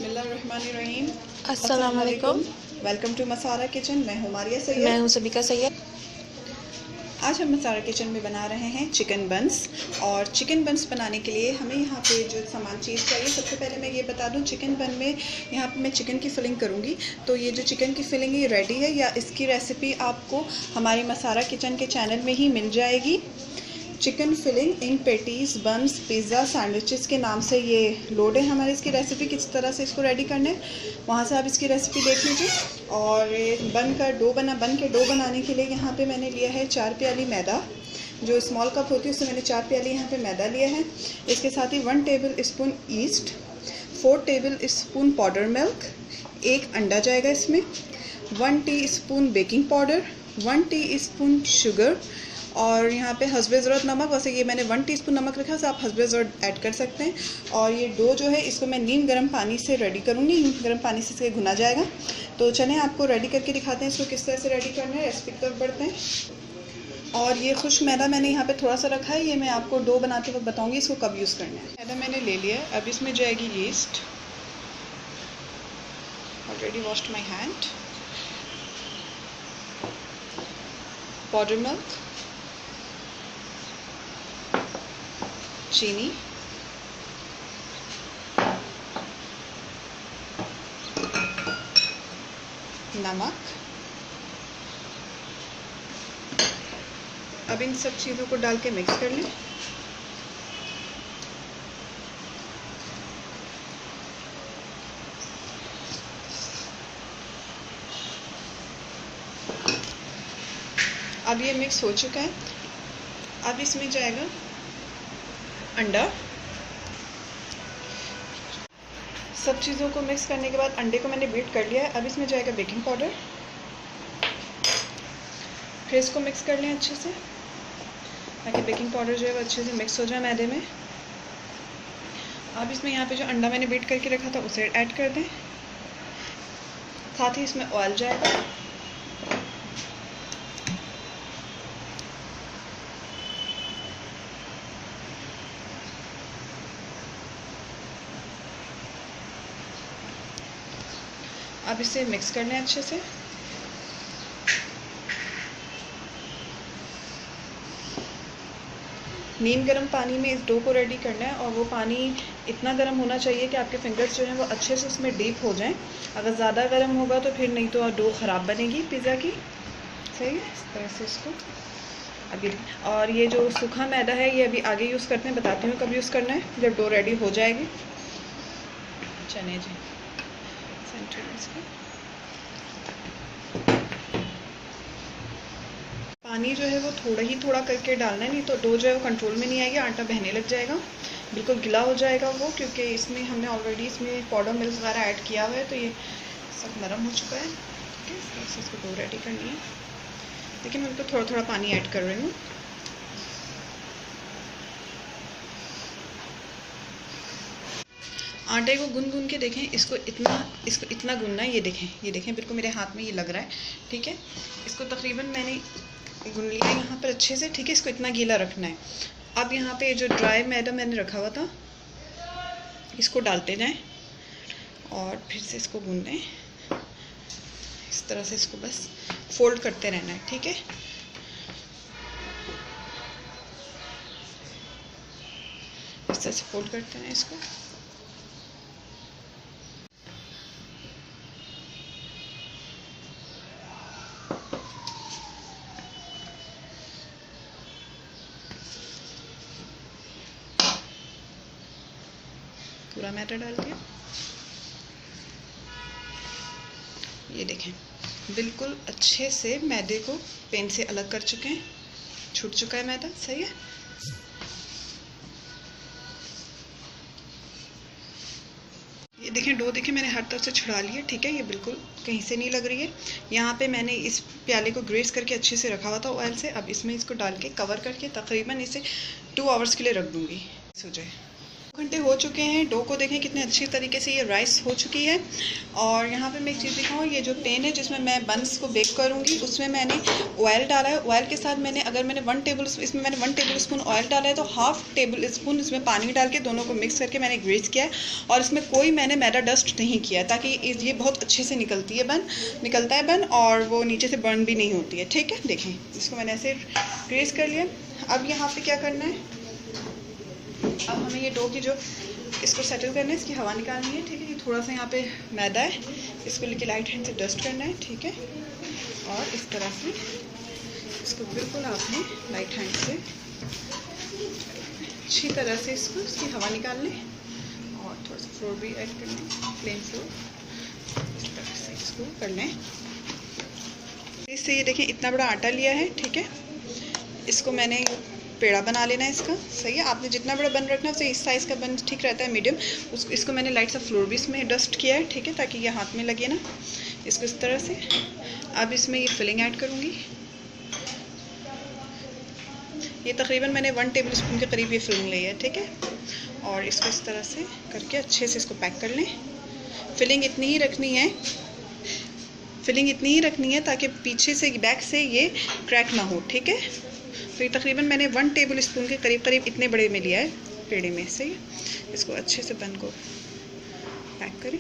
बिस्मिल्लाहिर्रहमानिर्रहीम। अस्सलाम वालेकुम। वेलकम टू मसारा किचन। मैं हूँ मारिया सैयद। मैं हूँ सबिका सैयद। आज हम मसारा किचन में बना रहे हैं चिकन बंस। और चिकन बंस बनाने के लिए हमें यहाँ पे जो सामान चीज़ चाहिए, सबसे पहले मैं ये बता दूँ, चिकन बन में यहाँ पे मैं चिकन की फिलिंग करूँगी। तो ये जो चिकन की फिलिंग है ये रेडी है, या इसकी रेसिपी आपको हमारी मसारा किचन के चैनल में ही मिल जाएगी। Chicken filling in patties, buns, pizza, sandwiches के नाम से ये लोड है हमारे। इसकी रेसिपी किस तरह से इसको रेडी करना है, वहाँ से आप इसकी रेसिपी देख लीजिए। और बन के डो बनाने के लिए यहाँ पे मैंने लिया है 4 प्याली मैदा। जो स्मॉल कप होती है उससे मैंने 4 प्याली यहाँ पे मैदा लिया है। इसके साथ ही 1 table spoon east, 4 table spoon powder milk, 1 अंडा जाएगा इसमें, 1 teaspoon baking powder, 1 teaspoon sugar, और यहाँ पे हस्बे ज़रूरत नमक। वैसे ये मैंने 1 टीस्पून नमक रखा है, तो आप हस्बे ज़रूरत ऐड कर सकते हैं। और ये डो जो है इसको मैं नीम गर्म पानी से रेडी करूँगी। नीम गर्म पानी से भुना जाएगा। तो चलें आपको रेडी करके दिखाते हैं इसको किस तरह से रेडी करना है। रेसिपी की तरफ बढ़ते हैं। और ये खुश मैदा मैंने यहाँ पे थोड़ा सा रखा है, ये मैं आपको डो बनाते वक्त बताऊँगी इसको कब यूज़ करना है। मैदा मैंने ले लिया है। अब इसमें जाएगी yeast. Already washed my hand. Powder milk, चीनी, नमक। अब इन सब चीज़ों को डाल के मिक्स कर लें। अब ये मिक्स हो चुका है। अब इसमें जाएगा अंडा। सब चीज़ों को मिक्स करने के बाद अंडे को मैंने बीट कर लिया है। अब इसमें जाएगा बेकिंग पाउडर। फिर इसको मिक्स कर लें अच्छे से, ताकि बेकिंग पाउडर जो है वो अच्छे से मिक्स हो जाए मैदे में। अब इसमें यहाँ पे जो अंडा मैंने बीट करके रखा था उसे ऐड कर दें। साथ ही इसमें ऑयल जाएगा। अब इसे मिक्स कर लें अच्छे से। नीम गर्म पानी में इस डो को रेडी करना है, और वो पानी इतना गर्म होना चाहिए कि आपके फिंगर्स जो हैं वो अच्छे से उसमें डीप हो जाएं। अगर ज़्यादा गर्म होगा तो फिर नहीं तो डो ख़राब बनेगी पिज़्ज़ा की। सही है, इस तरह से इसको अभी। और ये जो सूखा मैदा है ये अभी आगे यूज़ करते हैं, बताती हूँ कब यूज़ करना है, जब डो रेडी हो जाएगी। चलिए जी, सेंटर में इसको पानी जो है वो थोड़ा करके डालना है, नहीं तो डो जो है वो कंट्रोल में नहीं आएगी, आटा बहने लग जाएगा, बिल्कुल गिला हो जाएगा वो। क्योंकि इसमें हमने ऑलरेडी इसमें पाउडर मिल्क वगैरह ऐड किया हुआ है, तो ये सब नरम हो चुका है। ठीक है, इस तरह से इसको डो रेडी करनी है। लेकिन मैं उनको थोड़ा पानी ऐड कर रही हूँ। आटे को गुन के देखें, इसको इतना गूंदना है। ये देखें बिल्कुल मेरे हाथ में ये लग रहा है। ठीक है, इसको तकरीबन मैंने गूंद लिया है यहाँ पर अच्छे से। ठीक है, इसको इतना गीला रखना है। अब यहाँ पे जो ड्राई मैदा मैंने रखा हुआ था इसको डालते जाएं और फिर से इसको गूंदें। इस तरह से इसको बस फोल्ड करते रहना है। ठीक है, इस तरह से फोल्ड करते हैं इसको। पूरा मैदा डाल दिया। ये देखें बिल्कुल अच्छे से मैदे को पेन से अलग कर चुके हैं, छूट चुका है मैदा। सही है, ये देखें डो देखें मैंने हर तरफ से छुड़ा लिया। ठीक है, ये बिल्कुल कहीं से नहीं लग रही है। यहाँ पे मैंने इस प्याले को ग्रेस करके अच्छे से रखा हुआ था ऑयल से। अब इसमें इसको डाल के कवर करके तकरीबन इसे 2 आवर्स के लिए रख दूँगी। हो जाए घंटे हो चुके हैं। डो को देखें कितने अच्छी तरीके से ये राइस हो चुकी है। और यहाँ पे मैं एक चीज़ दिखाऊँ, ये जो पेन है जिसमें मैं बंस को बेक करूँगी उसमें मैंने ऑयल डाला है। ऑयल के साथ मैंने मैंने 1 टेबल स्पून ऑयल डाला है तो हाफ़ टेबल स्पून इसमें पानी डाल के दोनों को मिक्स करके मैंने ग्रीस किया है। और इसमें कोई मैंने मैदा डस्ट नहीं किया ताकि ये बहुत अच्छे से निकलता है बन और वो नीचे से बर्न भी नहीं होती है। ठीक है, देखें इसको मैंने ऐसे ग्रीस कर लिया। अब यहाँ पे क्या करना है, अब हमें ये डो की जो इसको सेटल करना है, इसकी हवा निकालनी है। ठीक है, ये थोड़ा सा यहाँ पे मैदा है, इसको लेके लाइट हैंड से डस्ट करना है। ठीक है, और इस तरह से इसको बिल्कुल आपने लाइट हैंड से अच्छी तरह से इसकी हवा निकाल लें। और थोड़ा सा फ्लोर भी ऐड कर लें, प्लेन फ्लोर, इस तरह से इसको कर लें। इससे ये देखें इतना बड़ा आटा लिया है। ठीक है, इसको मैंने पेड़ा बना लेना है इसका। सही है, आपने जितना बड़ा बन रखना है उसे इस साइज़ का बन ठीक रहता है, मीडियम। इसको मैंने लाइट सा फ्लोर भी इसमें डस्ट किया है। ठीक है, ताकि ये हाथ में लगे ना, इसको इस तरह से। अब इसमें ये फिलिंग ऐड करूँगी। ये तकरीबन मैंने 1 टेबल स्पून के करीब ये फिलिंग ली है। ठीक है, और इसको इस तरह से करके अच्छे से इसको पैक कर लें। फिलिंग इतनी ही रखनी है ताकि पीछे से बैक से ये क्रैक ना हो। ठीक है, तो ये तकरीबन मैंने 1 टेबल स्पून के करीब इतने बड़े में लिया है पेड़े में। से इसको अच्छे से बन को पैक करें।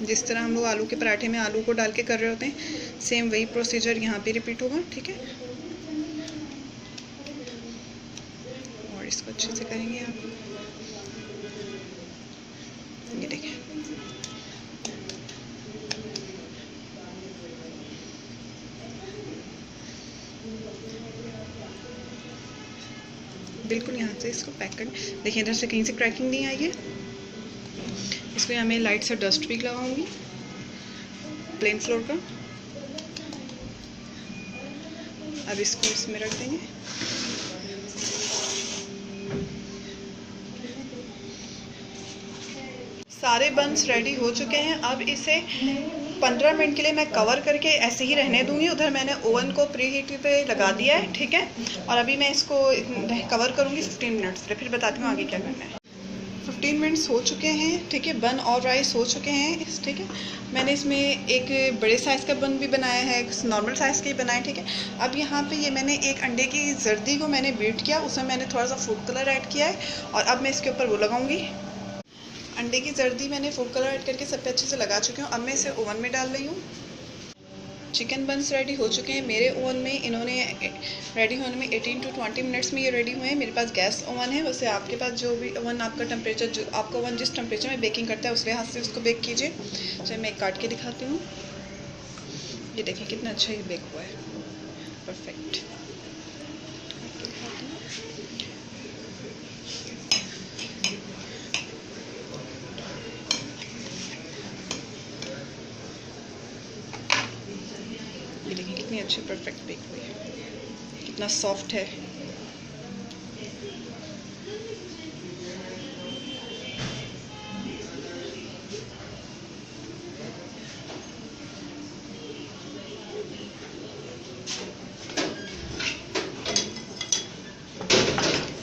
जिस तरह हम लोग आलू के पराठे में आलू को डाल के कर रहे होते हैं, सेम वही प्रोसीजर यहाँ पे रिपीट होगा। ठीक है, और इसको अच्छे से करेंगे आप। ये देखें, बिल्कुल यहाँ से इसको पैक कर। देखिए इधर से कहीं से क्रैकिंग नहीं आई है। इसको यहाँ मैं लाइट सा डस्ट भी लगाऊंगी प्लेन फ्लोर का। अब इसको इसमें रख देंगे। सारे बंस रेडी हो चुके हैं। अब इसे 15 मिनट के लिए मैं कवर करके ऐसे ही रहने दूंगी। उधर मैंने ओवन को प्री हीट पे लगा दिया है। ठीक है, और अभी मैं इसको कवर करूंगी 15 मिनट्स से, फिर बताती हूँ आगे क्या करना है। 15 मिनट्स हो चुके हैं। ठीक है, बन और राइस हो चुके हैं। ठीक है, मैंने इसमें एक बड़े साइज़ का बन भी बनाया है, एक नॉर्मल साइज़ का ही बनाया। ठीक है, अब यहाँ पे ये मैंने एक अंडे की जर्दी को मैंने बीट किया, उसमें मैंने थोड़ा सा फूड कलर ऐड किया है और अब मैं इसके ऊपर वो लगाऊंगी। अंडे की जर्दी मैंने फूड कलर ऐड करके सब पे अच्छे से लगा चुकी हूँ। अब मैं इसे ओवन में डाल रही हूँ। चिकन बंस रेडी हो चुके हैं मेरे ओवन में। इन्होंने रेडी होने में 18 to 20 मिनट्स में ये रेडी हुए हैं। मेरे पास गैस ओवन है, वैसे आपके पास जो भी ओवन आपका टेम्परेचर, जो आपका ओवन जिस टेम्परेचर में बेकिंग करता है उस लिहाज से उसको बेक कीजिए। चलिए मैं एक काट के दिखाती हूँ। ये देखिए कितना अच्छा ये बेक हुआ है, परफेक्ट। ये देखिए कितनी अच्छी परफेक्ट बेक हुई है, कितना सॉफ्ट है।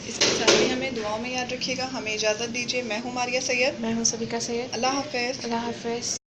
इसके साथ ही हमें दुआओं में याद रखिएगा। हमें इजाज़त दीजिए। मैं हूँ मारिया सैयद। मैं हूँ सबिका सैयद। अल्लाह हाफ़िज़। अल्लाह हाफ़िज़।